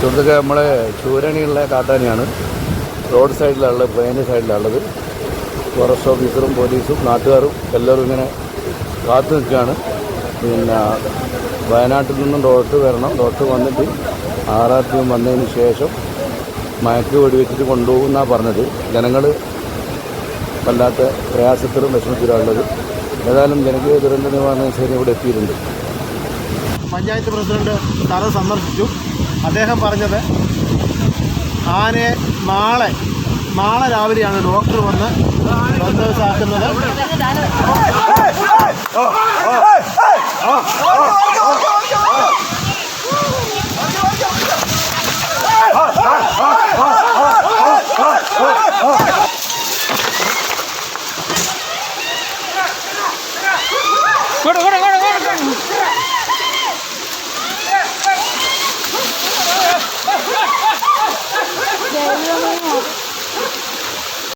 സുഹൃത്തുക്കളെ, നമ്മളെ ചൂരണിയുള്ള കാട്ടാനയാണ്. റോഡ് സൈഡിലുള്ളത്, പ്ലെയിൻ സൈഡിലുള്ളത്. ഫോറസ്റ്റ് ഓഫീസറും പോലീസും നാട്ടുകാരും എല്ലാവരും ഇങ്ങനെ കാത്തു നിൽക്കുകയാണ്. പിന്നെ വയനാട്ടിൽ നിന്നും ഡോക്ടർ വരണം. ഡോക്ടർ വന്നിട്ട് RRTയും വന്നതിന് ശേഷം മയക്ക് വെടിവെച്ചിട്ട് കൊണ്ടുപോകുമെന്നാണ് പറഞ്ഞത്. ജനങ്ങൾ വല്ലാത്ത പ്രയാസത്തിലും വിഷമത്തിലുള്ളത്. ഏതായാലും ജനകീയ ദുരന്ത നിവാരണ സേന ഇവിടെ എത്തിയിട്ടുണ്ട്. പഞ്ചായത്ത് പ്രസിഡന്റ് സ്ഥലം സന്ദർശിച്ചു. അദ്ദേഹം പറഞ്ഞത് ആനയെ നാളെ രാവിലെയാണ് ഡോക്ടർ വന്ന് ബന്ധവസാക്കുന്നത്.